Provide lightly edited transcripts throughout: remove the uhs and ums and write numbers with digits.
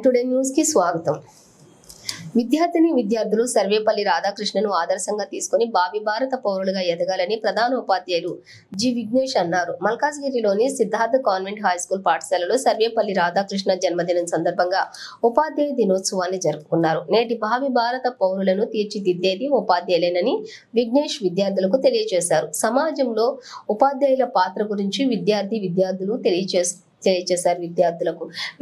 Today news కి స్వాగతం. విద్యార్థులు సర్వేపల్లి రాధాకృష్ణను ఆదర్శంగా తీసుకుని భావి భారత పౌరులుగా ఎదగాలని ప్రధాన ఉపాధ్యాయులు జి విఘ్నేష్ అన్నారు. మల్కాజ్గిరిలోని సిద్ధార్థ కాన్వెంట్ హై స్కూల్ పాఠశాలలో సర్వేపల్లి రాధాకృష్ణ జన్మదినం సందర్భంగా ఉపాధ్యాయ దినోత్సవాన్ని జరుపుకున్నారు. నేటి భావి భారత పౌరులను తీర్చిదిద్దేది ఉపాధ్యాయులేనని విఘ్నేష్ విద్యార్థులకు తెలియజేశారు. సమాజంలో ఉపాధ్యాయుల పాత్ర గురించి విద్యార్థులు తెలియజేశారు.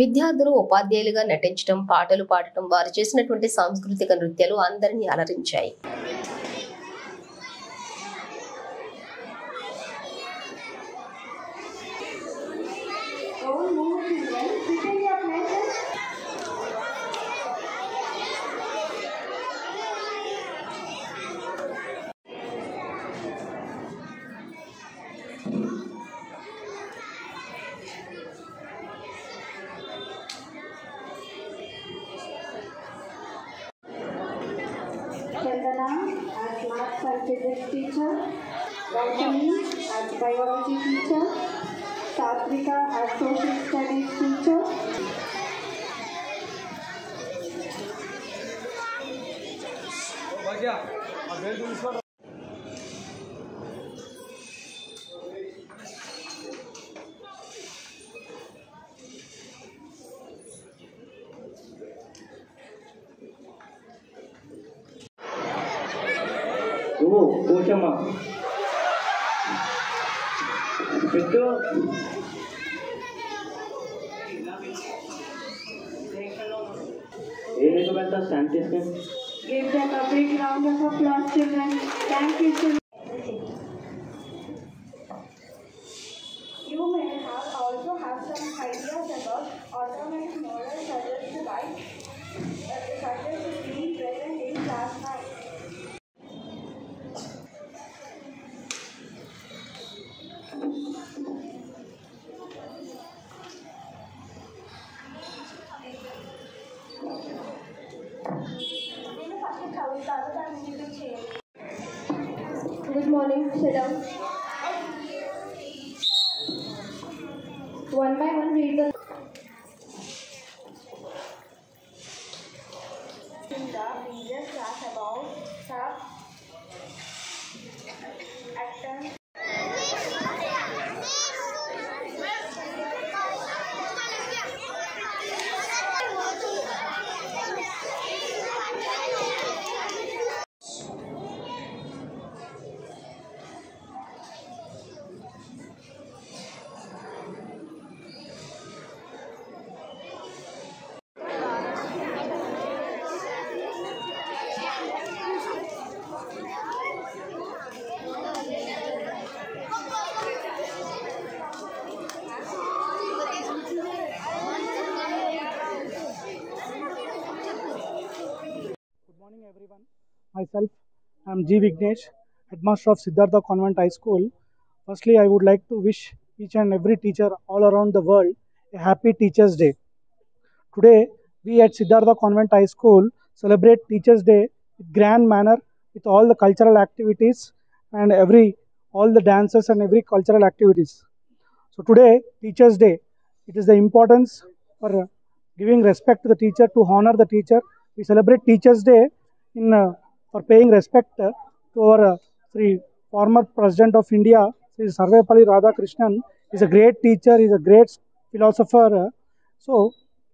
విద్యార్థులు ఉపాధ్యాయులుగా నటించడం, పాటలు పాడటం, వారు చేసినటువంటి సాంస్కృతిక నృత్యాలు అందరినీ అలరించాయి. Chandana as maths and physics teacher, Gautami as biology teacher, Satvika as social studies teacher. Koshamma పెట్టు. ఏ రేటు పెడతా స్టాండ్ తీసుకొని. Give them a big round of applause, children. Thank you, children. You may also have some ideas about automatic models suggested being present in class 9. Good morning, sit down. One by one, read the previous class about sub-actants. Good morning everyone. Myself, I am G. Vignesh, Headmaster of Siddhartha Convent High School. Firstly, I would like to wish each and every teacher all around the world a happy Teachers' Day. Today, we at Siddhartha Convent High School celebrate Teachers' Day with grand manner with all the cultural activities and all the dances and every cultural activities. So today, Teachers' Day, it is the importance for giving respect to the teacher, to honor the teacher. We celebrate Teachers' Day for paying respect to our former President of India, Sri Sarvepalli Radhakrishnan. He is a great teacher, he is a great philosopher. So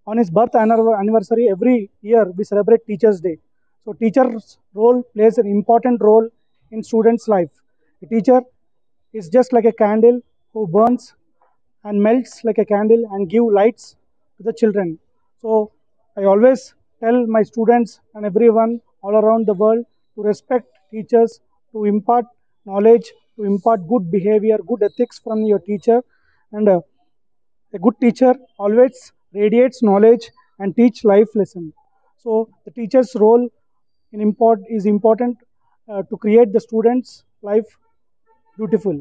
on his birth anniversary, every year we celebrate Teachers' Day. So teacher's role plays an important role in students' life. A teacher is just like a candle who burns and melts like a candle and give lights to the children. So I always tell my students and everyone all around the world to respect teachers, to impart knowledge, to impart good behavior, good ethics from your teacher. And a good teacher always radiates knowledge and teach life lesson. So the teacher's role is important to create the students' life beautiful.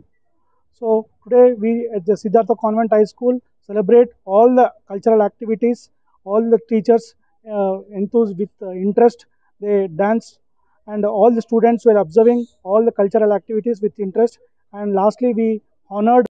So today we at the Siddhartha Convent High School celebrate all the cultural activities. All the teachers enthused with interest, they danced, and all the students were observing all the cultural activities with interest. And lastly, we honored